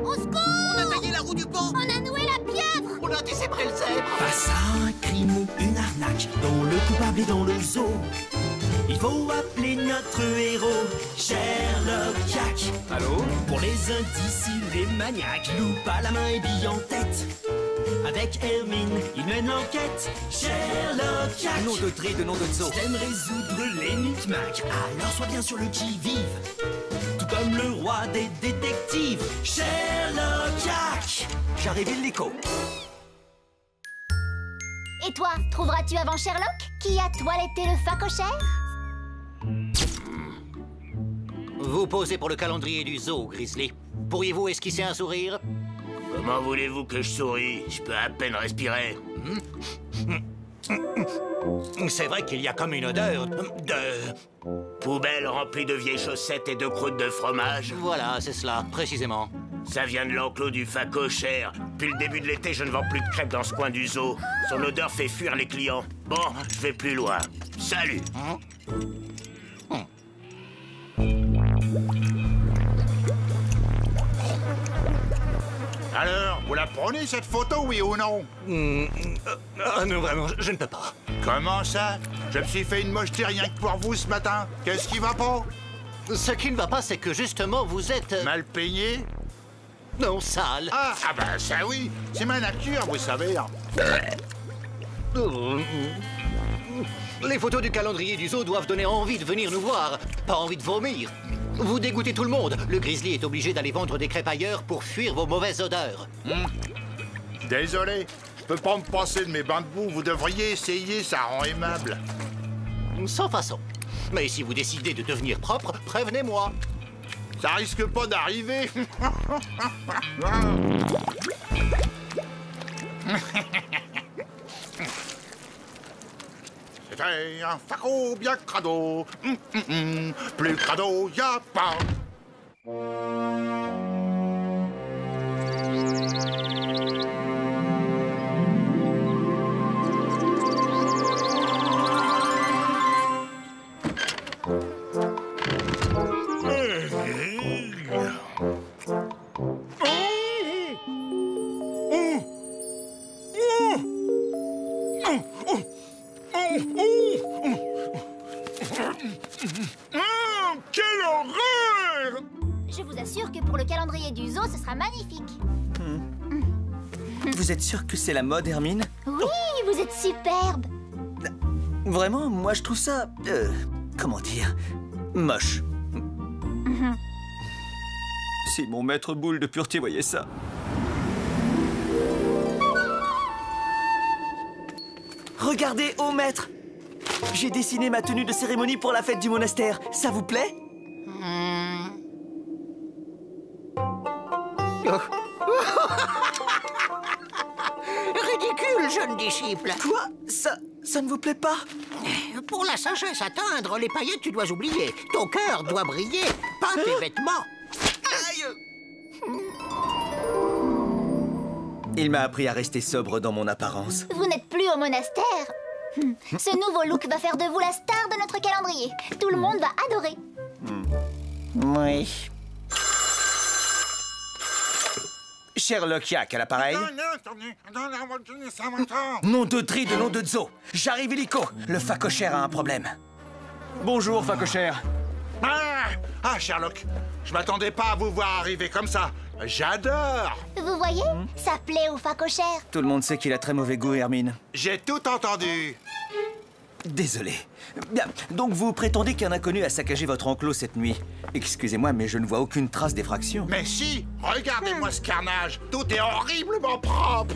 Au secours! On a taillé la roue du pont! On a noué la pieuvre! On a décébré le zèbre! Face à un crime ou une arnaque, dont le coupable est dans le zoo, il faut appeler notre héros, Sherlock Jack. Allô? Pour les indicies, les maniaques, loupe à la main et bille en tête. Avec Hermine, il mène l'enquête, Sherlock Jack. Nom de trait de nom de zoo. T'aimes résoudre les micmacs, alors sois bien sur le qui-vive. Tout comme le roi des détectives, Sherlock Jack. J'arrive illico. Et toi, trouveras-tu avant Sherlock qui a toiletté le phacochère? Vous posez pour le calendrier du zoo, Grizzly. Pourriez-vous esquisser un sourire? Comment voulez-vous que je souris? Je peux à peine respirer. C'est vrai qu'il y a comme une odeur de... Poubelle remplie de vieilles chaussettes et de croûtes de fromage. Voilà, c'est cela, précisément. Ça vient de l'enclos du phacochère. Depuis le début de l'été, je ne vends plus de crêpes dans ce coin du zoo. Son odeur fait fuir les clients. Bon, je vais plus loin. Salut. Alors, vous la prenez cette photo, oui ou non? Non, vraiment, je ne peux pas. Comment ça? Je me suis fait une mocheté rien que pour vous ce matin. Qu'est-ce qui va pas? Ce qui ne va pas, c'est que justement, vous êtes... Mal peigné? Non, sale. Ah ben ça oui, c'est ma nature, vous savez. Les photos du calendrier du zoo doivent donner envie de venir nous voir, pas envie de vomir. Vous dégoûtez tout le monde. Le grizzly est obligé d'aller vendre des crêpes ailleurs pour fuir vos mauvaises odeurs. Désolé, je peux pas me passer de mes bains de boue. Vous devriez essayer, ça rend aimable. Sans façon. Mais si vous décidez de devenir propre, prévenez-moi. Ça risque pas d'arriver. C'était un faco bien crado. Plus crado, y a pas. Quelle horreur! Je vous assure que pour le calendrier du zoo, ce sera magnifique. Vous êtes sûr que c'est la mode, Hermine? Oui, vous êtes superbe. Vraiment, moi je trouve ça... comment dire? Moche. Si mon maître boule de pureté voyait ça. Regardez, ô maître! J'ai dessiné ma tenue de cérémonie pour la fête du monastère. Ça vous plaît? Ridicule, jeune disciple. Quoi? Ça ne vous plaît pas? Pour la sagesse atteindre, les paillettes, tu dois oublier. Ton cœur doit briller, pas tes vêtements. Aïe! Il m'a appris à rester sobre dans mon apparence. Vous n'êtes plus au monastère. Ce nouveau look va faire de vous la star de notre calendrier. Tout le monde va adorer. Oui. Sherlock Jack à l'appareil. Nom de Dri de nom de Zo. J'arrive illico. Le phacochère a un problème. Bonjour, phacochère. Ah, Sherlock, je m'attendais pas à vous voir arriver comme ça. J'adore. Vous voyez, ça plaît au phacochère. Tout le monde sait qu'il a très mauvais goût, Hermine. J'ai tout entendu. Désolé. Bien, donc vous prétendez qu'un inconnu a saccagé votre enclos cette nuit. Excusez-moi, mais je ne vois aucune trace d'effraction. Mais si, regardez-moi ce carnage. Tout est horriblement propre.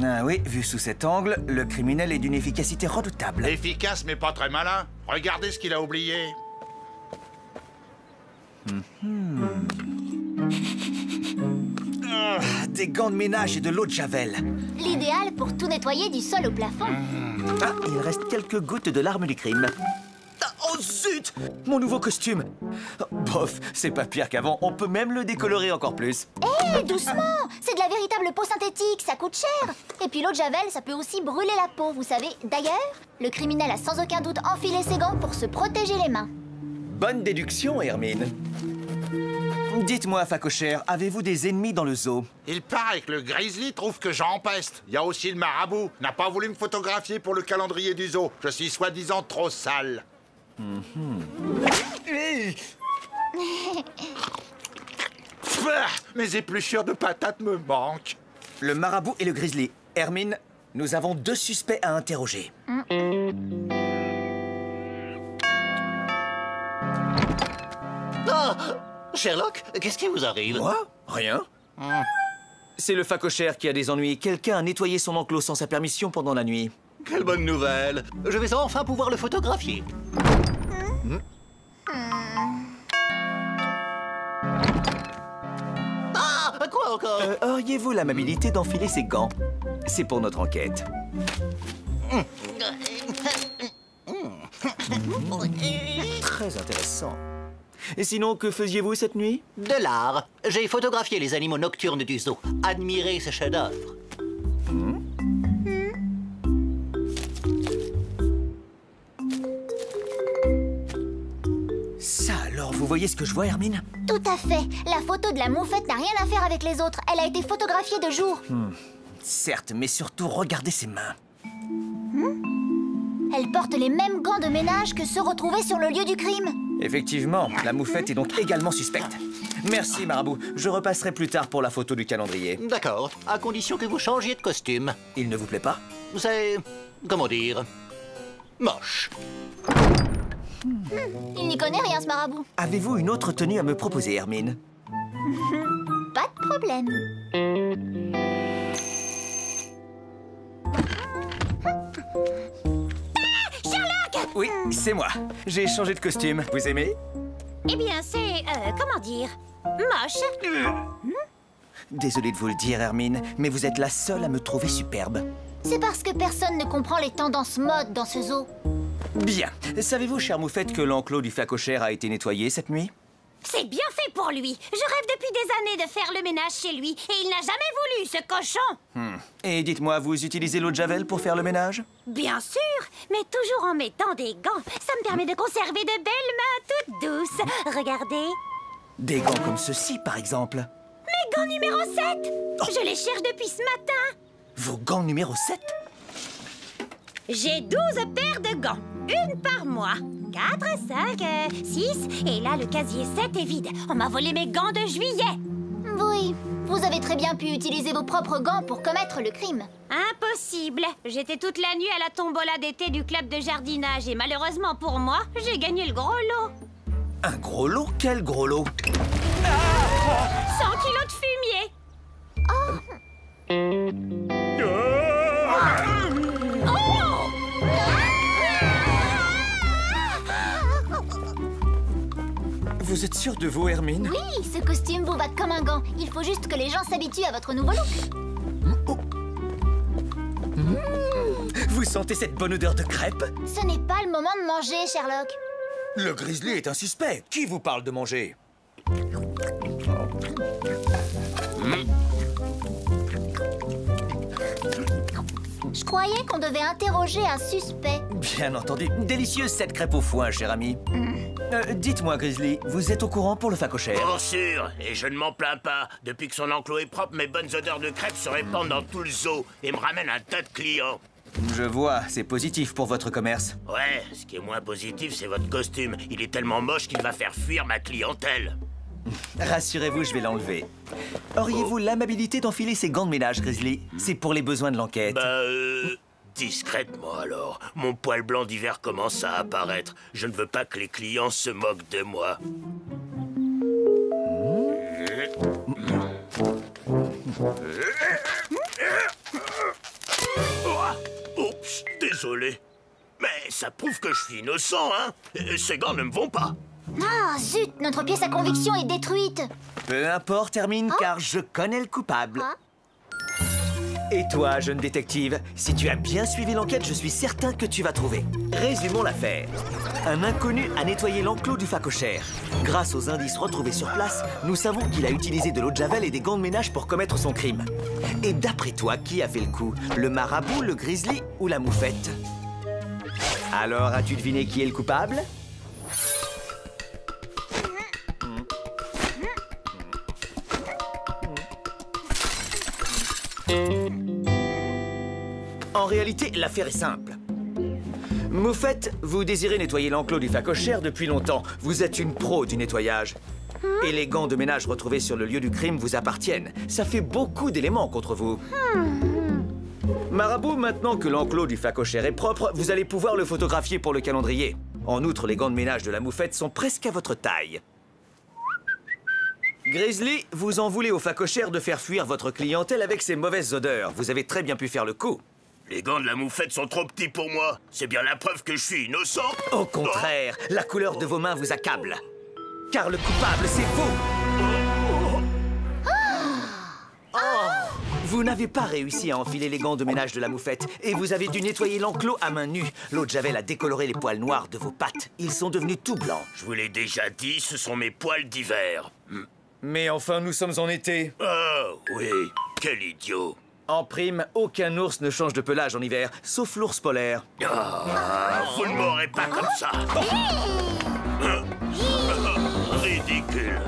Ah oui, vu sous cet angle, le criminel est d'une efficacité redoutable. Efficace mais pas très malin. Regardez ce qu'il a oublié. Des gants de ménage et de l'eau de javel. L'idéal pour tout nettoyer du sol au plafond. Ah, il reste quelques gouttes de l'arme du crime. Ah, oh zut! Mon nouveau costume. Oh, bof, c'est pas pire qu'avant. On peut même le décolorer encore plus. Hé, doucement! C'est de la véritable peau synthétique, ça coûte cher. Et puis l'eau de javel, ça peut aussi brûler la peau, vous savez. D'ailleurs, le criminel a sans aucun doute enfilé ses gants pour se protéger les mains. Bonne déduction, Hermine. Dites-moi, Facochère, avez-vous des ennemis dans le zoo? Il paraît que le grizzly trouve que j'empeste. Il y a aussi le marabout. N'a pas voulu me photographier pour le calendrier du zoo. Je suis soi-disant trop sale. Mes épluchures de patates me manquent. Le marabout et le grizzly. Hermine, nous avons 2 suspects à interroger. Ah, Sherlock, qu'est-ce qui vous arrive? Quoi? Rien. C'est le Facochère qui a des ennuis. Quelqu'un a nettoyé son enclos sans sa permission pendant la nuit. Quelle bonne nouvelle! Je vais enfin pouvoir le photographier. Ah! Quoi encore? Auriez-vous l'amabilité d'enfiler ces gants? C'est pour notre enquête. Très intéressant. Et sinon, que faisiez-vous cette nuit? De l'art. J'ai photographié les animaux nocturnes du zoo. Admirez ce chef-d'œuvre. Ça alors, vous voyez ce que je vois, Hermine? Tout à fait. La photo de la moufette n'a rien à faire avec les autres. Elle a été photographiée de jour. Certes, mais surtout, regardez ses mains. Elle porte les mêmes gants de ménage que ceux retrouvés sur le lieu du crime. Effectivement, la moufette est donc également suspecte. Merci, Marabout. Je repasserai plus tard pour la photo du calendrier. D'accord, à condition que vous changiez de costume. Il ne vous plaît pas? C'est... comment dire... moche. Il n'y connaît rien, ce marabout. Avez-vous une autre tenue à me proposer, Hermine? Pas de problème. Sherlock! Oui, c'est moi. J'ai changé de costume. Vous aimez? Eh bien, c'est... comment dire? Moche. Désolé de vous le dire, Hermine, mais vous êtes la seule à me trouver superbe. C'est parce que personne ne comprend les tendances mode dans ce zoo. Bien. Savez-vous, chère moufette, que l'enclos du Facochère a été nettoyé cette nuit? C'est bien fait pour lui. Je rêve depuis des années de faire le ménage chez lui. Et il n'a jamais voulu, ce cochon. Et dites-moi, vous utilisez l'eau de Javel pour faire le ménage? Bien sûr, mais toujours en mettant des gants. Ça me permet de conserver de belles mains toutes douces. Regardez. Des gants comme ceux-ci, par exemple. Mes gants numéro 7. Je les cherche depuis ce matin. Vos gants numéro 7? J'ai 12 paires de gants. Une par mois. 4, 5, 6. Et là, le casier 7 est vide. On m'a volé mes gants de juillet. Oui, vous avez très bien pu utiliser vos propres gants pour commettre le crime. Impossible. J'étais toute la nuit à la tombola d'été du club de jardinage. Et malheureusement pour moi, j'ai gagné le gros lot. Un gros lot? Quel gros lot? 100 kilos de fumier. Vous êtes sûre de vous, Hermine? Oui, ce costume vous va comme un gant. Il faut juste que les gens s'habituent à votre nouveau look. Vous sentez cette bonne odeur de crêpes? Ce n'est pas le moment de manger, Sherlock. Le grizzly est un suspect. Qui vous parle de manger? Je croyais qu'on devait interroger un suspect. Bien entendu. Délicieuse cette crêpe au foin, cher ami. Dites-moi, Grizzly, vous êtes au courant pour le Facochère? Bien sûr, et je ne m'en plains pas. Depuis que son enclos est propre, mes bonnes odeurs de crêpes se répandent dans tout le zoo et me ramènent un tas de clients. Je vois, c'est positif pour votre commerce. Ouais, ce qui est moins positif, c'est votre costume. Il est tellement moche qu'il va faire fuir ma clientèle. Rassurez-vous, je vais l'enlever. Auriez-vous l'amabilité d'enfiler ces gants de ménage, Grizzly? C'est pour les besoins de l'enquête. Discrètement alors. Mon poil blanc d'hiver commence à apparaître. Je ne veux pas que les clients se moquent de moi. Oups, désolé. Mais ça prouve que je suis innocent, hein? Ces gants ne me vont pas. Ah, zut, notre pièce à conviction est détruite. Peu importe, Hermine, car je connais le coupable. Ah. Et toi, jeune détective, si tu as bien suivi l'enquête, je suis certain que tu vas trouver. Résumons l'affaire. Un inconnu a nettoyé l'enclos du Facochère. Grâce aux indices retrouvés sur place, nous savons qu'il a utilisé de l'eau de Javel et des gants de ménage pour commettre son crime. Et d'après toi, qui a fait le coup? Le marabout, le grizzly ou la moufette? Alors, as-tu deviné qui est le coupable? En réalité, l'affaire est simple. Moufette, vous désirez nettoyer l'enclos du phacochère depuis longtemps. Vous êtes une pro du nettoyage. Et les gants de ménage retrouvés sur le lieu du crime vous appartiennent. Ça fait beaucoup d'éléments contre vous. Marabout, maintenant que l'enclos du phacochère est propre, vous allez pouvoir le photographier pour le calendrier. En outre, les gants de ménage de la Moufette sont presque à votre taille. Grizzly, vous en voulez au phacochère de faire fuir votre clientèle avec ses mauvaises odeurs. Vous avez très bien pu faire le coup. Les gants de la Moufette sont trop petits pour moi. C'est bien la preuve que je suis innocent. Au contraire, la couleur de vos mains vous accable. Car le coupable, c'est vous. Vous n'avez pas réussi à enfiler les gants de ménage de la Moufette et vous avez dû nettoyer l'enclos à main nue. L'eau de Javel a décoloré les poils noirs de vos pattes. Ils sont devenus tout blancs. Je vous l'ai déjà dit, ce sont mes poils d'hiver. Mais enfin, nous sommes en été. Oh, oui, quel idiot. En prime, aucun ours ne change de pelage en hiver, sauf l'ours polaire. Vous ne m'aurez pas comme ça. Ridicule.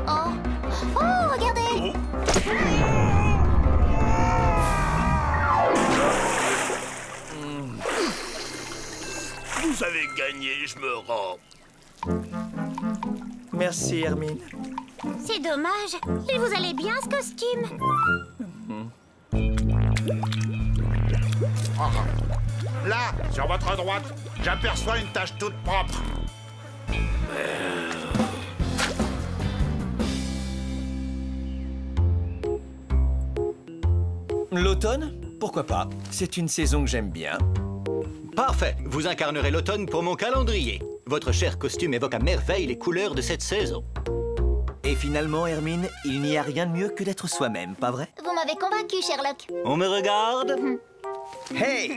Oh, regardez! Vous avez gagné, je me rends. Merci, Hermine. C'est dommage. Il vous allait bien, ce costume. Là, sur votre droite, j'aperçois une tache toute propre. L'automne? Pourquoi pas? C'est une saison que j'aime bien. Parfait. Vous incarnerez l'automne pour mon calendrier. Votre cher costume évoque à merveille les couleurs de cette saison. Et finalement, Hermine, il n'y a rien de mieux que d'être soi-même, pas vrai? Vous m'avez convaincu, Sherlock. On me regarde? Hey!